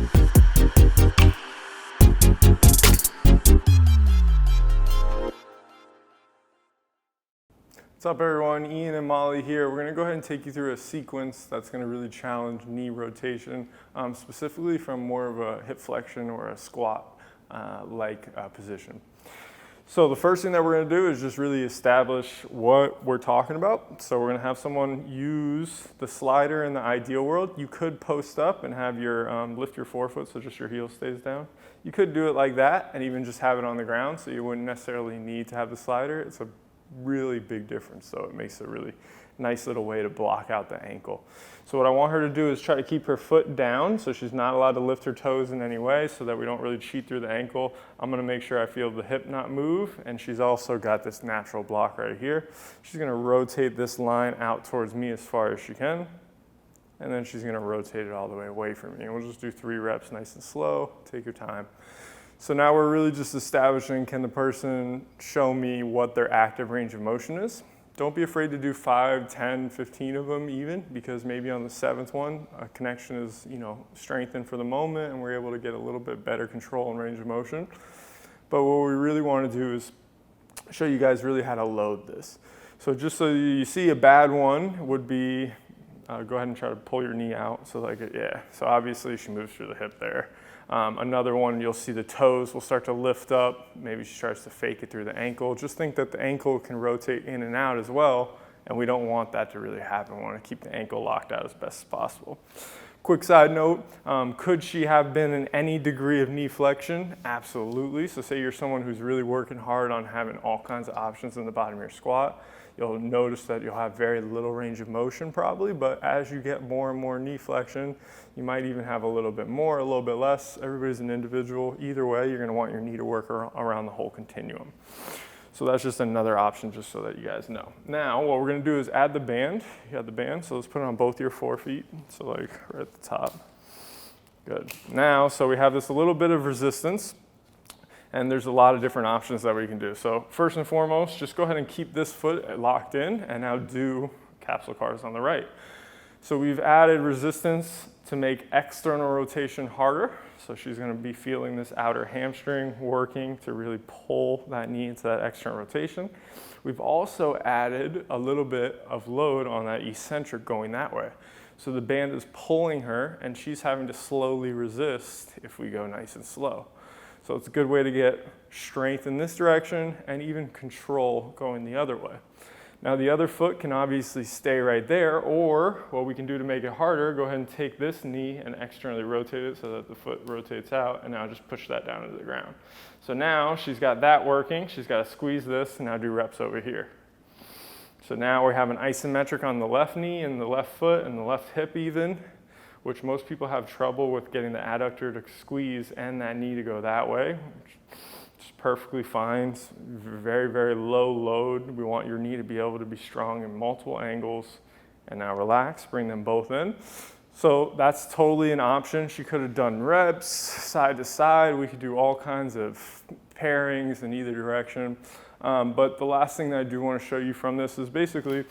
What's up everyone, Ian and Molly here. We're going to go ahead and take you through a sequence that's going to really challenge knee rotation, specifically from more of a hip flexion or a squat position. So the first thing that we're going to do is just really establish what we're talking about. So we're going to have someone use the slider in the ideal world. You could post up and have your lift your forefoot so just your heel stays down. You could do it like that and even just have it on the ground, so you wouldn't necessarily need to have the slider. It's a really big difference, so it makes a really nice little way to block out the ankle. So what I want her to do is try to keep her foot down, so she's not allowed to lift her toes in any way, so that we don't really cheat through the ankle. I'm going to make sure I feel the hip not move, and she's also got this natural block right here. She's going to rotate this line out towards me as far as she can, and then she's going to rotate it all the way away from me. And we'll just do 3 reps nice and slow. Take your time. So now we're really just establishing, can the person show me what their active range of motion is? Don't be afraid to do 5, 10, 15 of them even, because maybe on the 7th one, a connection is, strengthened for the moment and we're able to get a little bit better control and range of motion. But what we really want to do is show you guys really how to load this. So just so you see, a bad one would be, go ahead and try to pull your knee out. So so obviously she moves through the hip there. Another one, you'll see the toes will start to lift up. Maybe she tries to fake it through the ankle. Just think that the ankle can rotate in and out as well, and we don't want that to really happen. We want to keep the ankle locked out as best as possible. Quick side note, could she have been in any degree of knee flexion? Absolutely. So say you're someone who's really working hard on having all kinds of options in the bottom of your squat. You'll notice that you'll have very little range of motion probably, but as you get more and more knee flexion, you might even have a little bit more, a little bit less. Everybody's an individual. Either way, you're going to want your knee to work around the whole continuum. So that's just another option, just so that you guys know. Now, what we're going to do is add the band. You got the band, so let's put it on both your forefeet. So like right at the top. Good. Now, so we have this a little bit of resistance, and there's a lot of different options that we can do. So first and foremost, just go ahead and keep this foot locked in, and now do capsule cars on the right. So we've added resistance to make external rotation harder. So she's going to be feeling this outer hamstring working to really pull that knee into that external rotation. We've also added a little bit of load on that eccentric going that way. So the band is pulling her, and she's having to slowly resist if we go nice and slow. So it's a good way to get strength in this direction and even control going the other way. Now the other foot can obviously stay right there, or what we can do to make it harder, go ahead and take this knee and externally rotate it so that the foot rotates out, and now just push that down into the ground. So now she's got that working. She's got to squeeze this and now do reps over here. So now we have an isometric on the left knee and the left foot and the left hip even, which most people have trouble with getting the adductor to squeeze and that knee to go that way. It's perfectly fine. It's very, very low load. We want your knee to be able to be strong in multiple angles. And now relax, bring them both in. So that's totally an option. She could have done reps side to side. We could do all kinds of pairings in either direction. But the last thing that I do want to show you from this is basically,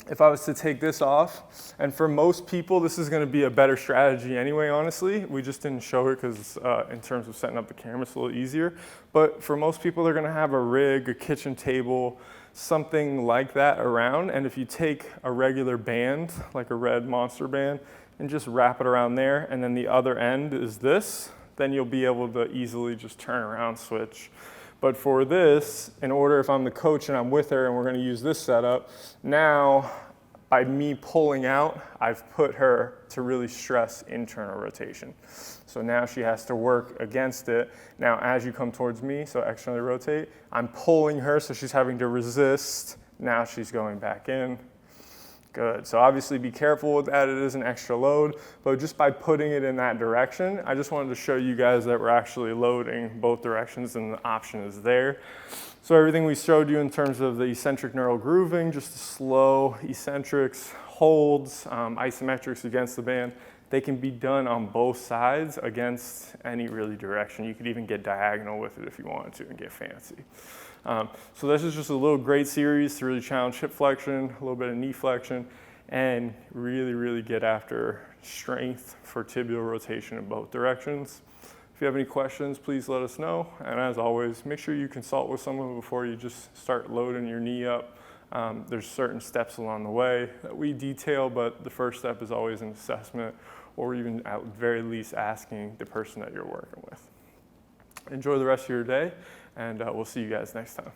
if I was to take this off, and for most people, this is going to be a better strategy anyway, honestly. We just didn't show it because in terms of setting up the camera, it's a little easier. But for most people, they're going to have a rig, a kitchen table, something like that around. And if you take a regular band, like a red monster band, and just wrap it around there, and then the other end is this, then you'll be able to easily just turn around, switch. But for this, in order, if I'm the coach and I'm with her and we're going to use this setup, now by me pulling out, I've put her to really stress internal rotation. So now she has to work against it. Now as you come towards me, so externally rotate, I'm pulling her, so she's having to resist. Now she's going back in. Good. So obviously be careful with that. It is an extra load, but just by putting it in that direction, I just wanted to show you guys that we're actually loading both directions and the option is there. So everything we showed you in terms of the eccentric neural grooving, just slow eccentrics, holds, isometrics against the band, they can be done on both sides against any really direction. You could even get diagonal with it if you wanted to and get fancy. So this is just a little great series to really challenge hip flexion, a little bit of knee flexion, and really, really get after strength for tibial rotation in both directions. If you have any questions, please let us know. And as always, make sure you consult with someone before you just start loading your knee up. There's certain steps along the way that we detail, but the first step is always an assessment, or even at very least asking the person that you're working with. Enjoy the rest of your day, and we'll see you guys next time.